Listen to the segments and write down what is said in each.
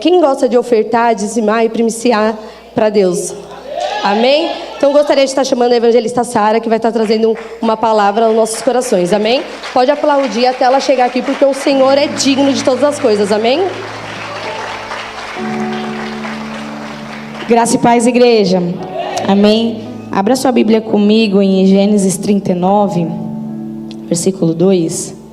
Quem gosta de ofertar, dizimar e primiciar para Deus? Amém? Então gostaria de estar chamando a evangelista Sara, que vai estar trazendo uma palavra aos nossos corações. Amém? Pode aplaudir até ela chegar aqui, porque o Senhor é digno de todas as coisas. Amém? Graça e paz, igreja. Amém. Abra sua Bíblia comigo em Gênesis 39, versículo 2.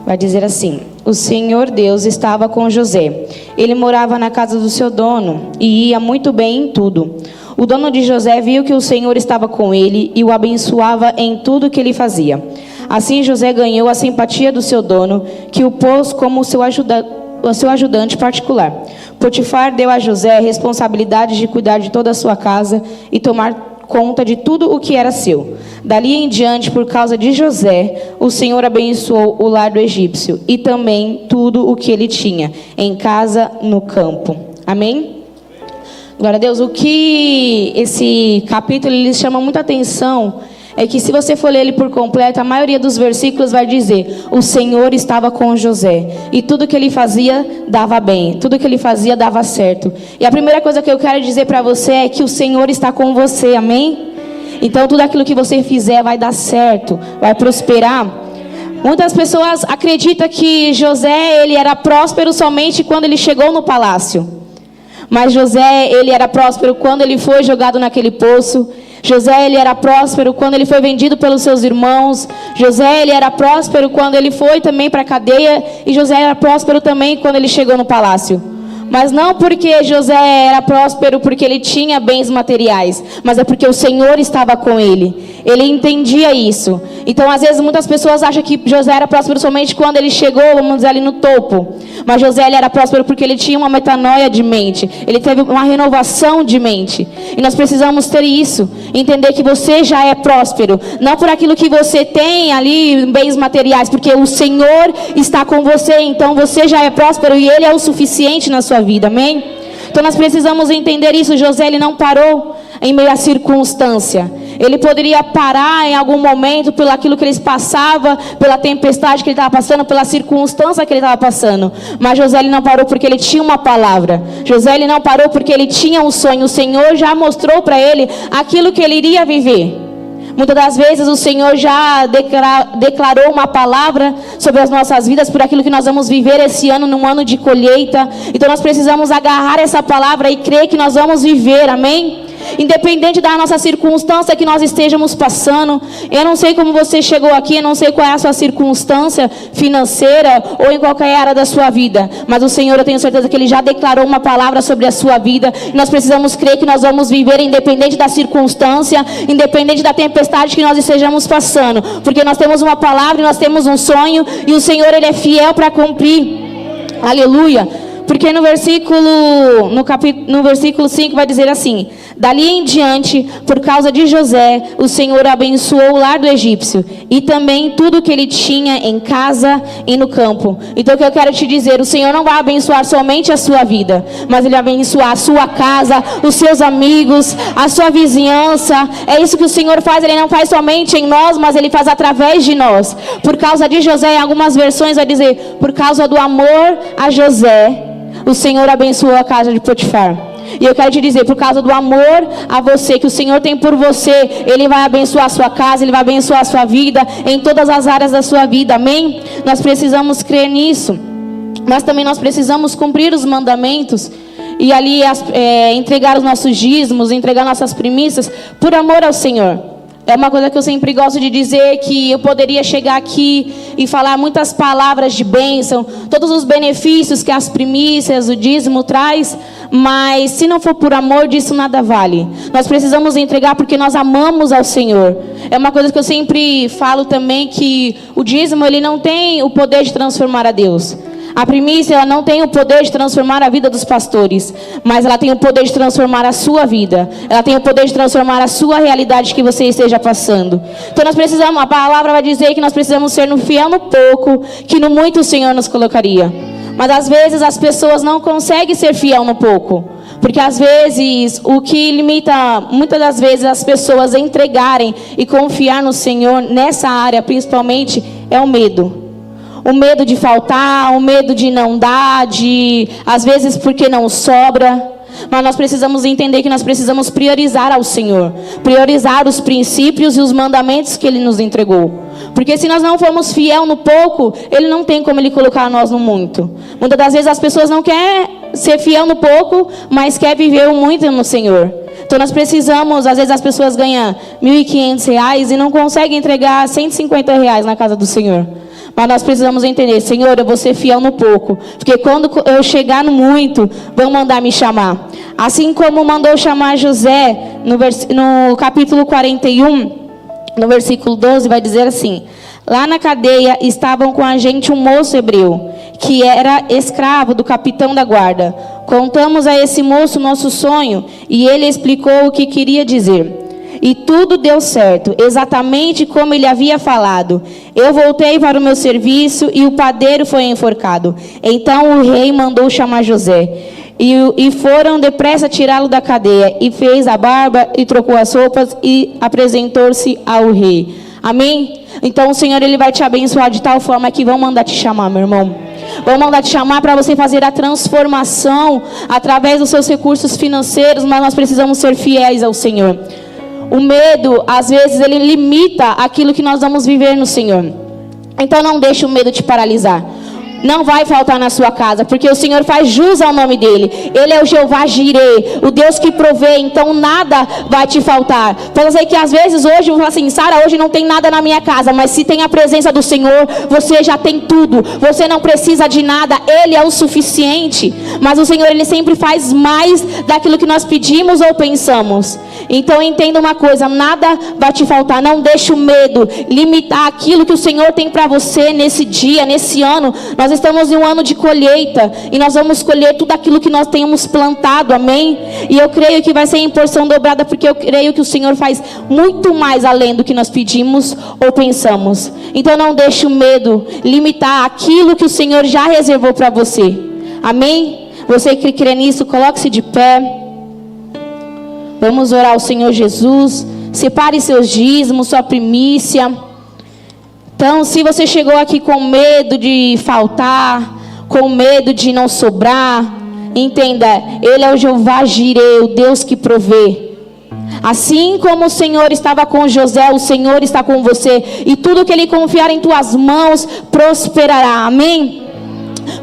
Vai dizer assim: o Senhor Deus estava com José. Ele morava na casa do seu dono e ia muito bem em tudo. O dono de José viu que o Senhor estava com ele e o abençoava em tudo que ele fazia. Assim José ganhou a simpatia do seu dono, que o pôs como seu ajudante particular. Potifar deu a José a responsabilidade de cuidar de toda a sua casa e tomar conta de tudo o que era seu. Dali em diante, por causa de José, o Senhor abençoou o lar do egípcio e também tudo o que ele tinha, em casa, no campo. Amém? Glória a Deus. O que esse capítulo ele chama muita atenção é que, se você for ler ele por completo, a maioria dos versículos vai dizer: o Senhor estava com José e tudo que ele fazia dava bem, tudo que ele fazia dava certo. E a primeira coisa que eu quero dizer para você é que o Senhor está com você. Amém? Então tudo aquilo que você fizer vai dar certo, vai prosperar. Muitas pessoas acreditam que José ele era próspero somente quando ele chegou no palácio. Mas José ele era próspero quando ele foi jogado naquele poço. José ele era próspero quando ele foi vendido pelos seus irmãos. José ele era próspero quando ele foi também para a cadeia. E José era próspero também quando ele chegou no palácio. Mas não porque José era próspero porque ele tinha bens materiais, mas é porque o Senhor estava com ele. Ele entendia isso. Então, às vezes, muitas pessoas acham que José era próspero somente quando ele chegou, vamos dizer, ali no topo. Mas José ele era próspero porque ele tinha uma metanoia de mente. Ele teve uma renovação de mente. E nós precisamos ter isso. Entender que você já é próspero. Não por aquilo que você tem ali, bens materiais, porque o Senhor está com você. Então, você já é próspero e Ele é o suficiente na sua vida, amém? Então nós precisamos entender isso. José ele não parou em meio à circunstância. Ele poderia parar em algum momento pelo aquilo que ele passava, pela tempestade que ele estava passando, pela circunstância que ele estava passando. Mas José ele não parou porque ele tinha uma palavra. José ele não parou porque ele tinha um sonho. O Senhor já mostrou para ele aquilo que ele iria viver. Muitas das vezes o Senhor já declarou uma palavra sobre as nossas vidas, por aquilo que nós vamos viver esse ano, num ano de colheita. Então nós precisamos agarrar essa palavra e crer que nós vamos viver, amém? Independente da nossa circunstância que nós estejamos passando. Eu não sei como você chegou aqui, eu não sei qual é a sua circunstância financeira ou em qualquer área da sua vida, mas o Senhor, eu tenho certeza que Ele já declarou uma palavra sobre a sua vida. E nós precisamos crer que nós vamos viver independente da circunstância, independente da tempestade que nós estejamos passando, porque nós temos uma palavra e nós temos um sonho, e o Senhor Ele é fiel para cumprir. Aleluia. Porque no versículo 5 vai dizer assim: dali em diante, por causa de José, o Senhor abençoou o lar do egípcio e também tudo que ele tinha em casa e no campo. Então o que eu quero te dizer, o Senhor não vai abençoar somente a sua vida, mas Ele vai abençoar a sua casa, os seus amigos, a sua vizinhança. É isso que o Senhor faz. Ele não faz somente em nós, mas Ele faz através de nós. Por causa de José, em algumas versões vai dizer: por causa do amor a José, o Senhor abençoou a casa de Potifar. E eu quero te dizer, por causa do amor a você, que o Senhor tem por você, Ele vai abençoar a sua casa, Ele vai abençoar a sua vida, em todas as áreas da sua vida, amém? Nós precisamos crer nisso. Mas também nós precisamos cumprir os mandamentos e ali entregar os nossos dízimos, entregar nossas primícias, por amor ao Senhor. É uma coisa que eu sempre gosto de dizer, que eu poderia chegar aqui e falar muitas palavras de bênção, todos os benefícios que as primícias, o dízimo traz, mas se não for por amor, disso nada vale. Nós precisamos entregar porque nós amamos ao Senhor. É uma coisa que eu sempre falo também, que o dízimo ele não tem o poder de transformar a Deus. A primícia, ela não tem o poder de transformar a vida dos pastores, mas ela tem o poder de transformar a sua vida. Ela tem o poder de transformar a sua realidade que você esteja passando. Então nós precisamos, a palavra vai dizer que nós precisamos ser fiel no pouco, que no muito o Senhor nos colocaria. Mas às vezes as pessoas não conseguem ser fiel no pouco, Porque às vezes o que limita muitas das vezes as pessoas a entregarem e confiar no Senhor nessa área principalmente é o medo. O medo de faltar, o medo de não dar, às vezes porque não sobra. Mas nós precisamos entender que nós precisamos priorizar ao Senhor, priorizar os princípios e os mandamentos que Ele nos entregou. Porque se nós não formos fiel no pouco, Ele não tem como Ele colocar nós no muito. Muitas das vezes as pessoas não querem ser fiel no pouco, mas quer viver o muito no Senhor. Então nós precisamos, às vezes as pessoas ganham R$1.500 e não conseguem entregar R$150 na casa do Senhor. Mas nós precisamos entender, Senhor, eu vou ser fiel no pouco, porque quando eu chegar no muito, vão mandar me chamar. Assim como mandou chamar José, no capítulo 41, no versículo 12, vai dizer assim: lá na cadeia estavam com a gente um moço hebreu, que era escravo do capitão da guarda. Contamos a esse moço nosso sonho, e ele explicou o que queria dizer. E tudo deu certo, exatamente como ele havia falado. Eu voltei para o meu serviço e o padeiro foi enforcado. Então o rei mandou chamar José. E foram depressa tirá-lo da cadeia. E fez a barba e trocou as roupas e apresentou-se ao rei. Amém? Então o Senhor ele vai te abençoar de tal forma que vão mandar te chamar, meu irmão. Vão mandar te chamar para você fazer a transformação através dos seus recursos financeiros, mas nós precisamos ser fiéis ao Senhor. O medo, às vezes, ele limita aquilo que nós vamos viver no Senhor. Então não deixe o medo te paralisar. Não vai faltar na sua casa, porque o Senhor faz jus ao nome dele. Ele é o Jeová Jireh, o Deus que provê, então nada vai te faltar. Pode ser que às vezes hoje eu falo assim: Sara, hoje não tem nada na minha casa, mas se tem a presença do Senhor, você já tem tudo. Você não precisa de nada, Ele é o suficiente. Mas o Senhor, Ele sempre faz mais daquilo que nós pedimos ou pensamos. Então entenda uma coisa, nada vai te faltar. Não deixe o medo limitar aquilo que o Senhor tem para você nesse dia, nesse ano. Nós estamos em um ano de colheita e nós vamos colher tudo aquilo que nós tenhamos plantado, amém? E eu creio que vai ser em porção dobrada, porque eu creio que o Senhor faz muito mais além do que nós pedimos ou pensamos. Então não deixe o medo limitar aquilo que o Senhor já reservou para você, amém? Você que crê nisso, coloque-se de pé. Vamos orar ao Senhor Jesus. Separe seus dízimos, sua primícia. Então, se você chegou aqui com medo de faltar, com medo de não sobrar, entenda, Ele é o Jeová Jireh, o Deus que provê. Assim como o Senhor estava com José, o Senhor está com você. E tudo que Ele confiar em tuas mãos prosperará, amém?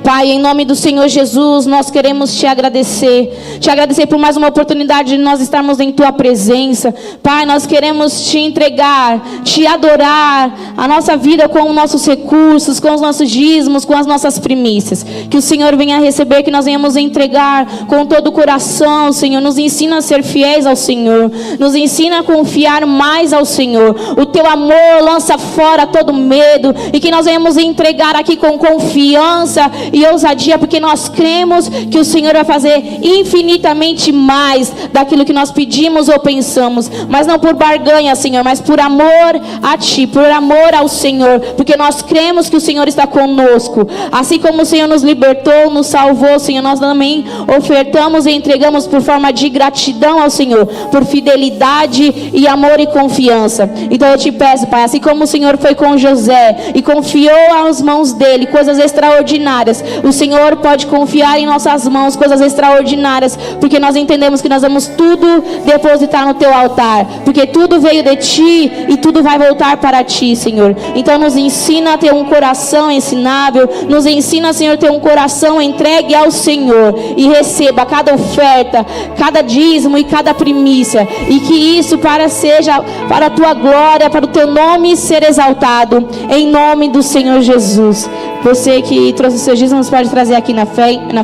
Pai, em nome do Senhor Jesus, nós queremos te agradecer por mais uma oportunidade de nós estarmos em tua presença. Pai, nós queremos te entregar, te adorar, a nossa vida com os nossos recursos, com os nossos dízimos, com as nossas primícias. Que o Senhor venha receber, que nós venhamos entregar com todo o coração, Senhor. Nos ensina a ser fiéis ao Senhor, nos ensina a confiar mais ao Senhor. O teu amor lança fora todo medo, e que nós venhamos entregar aqui com confiança e ousadia, porque nós cremos que o Senhor vai fazer infinitamente mais daquilo que nós pedimos ou pensamos, mas não por barganha, Senhor, mas por amor a Ti, por amor ao Senhor, porque nós cremos que o Senhor está conosco. Assim como o Senhor nos libertou, nos salvou, Senhor, nós também ofertamos e entregamos por forma de gratidão ao Senhor, por fidelidade e amor e confiança. Então eu te peço, Pai, assim como o Senhor foi com José e confiou às mãos dele coisas extraordinárias, o Senhor pode confiar em nossas mãos coisas extraordinárias, porque nós entendemos que nós vamos tudo depositar no teu altar, porque tudo veio de Ti e tudo vai voltar para Ti, Senhor. Então nos ensina a ter um coração ensinável, nos ensina, Senhor, a ter um coração entregue ao Senhor, e receba cada oferta, cada dízimo e cada primícia, e que isso seja para a Tua glória, para o Teu nome ser exaltado, em nome do Senhor Jesus. Você que trouxe seus dízimos pode trazer aqui na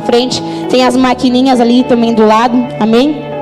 frente. Tem as maquininhas ali também do lado. Amém?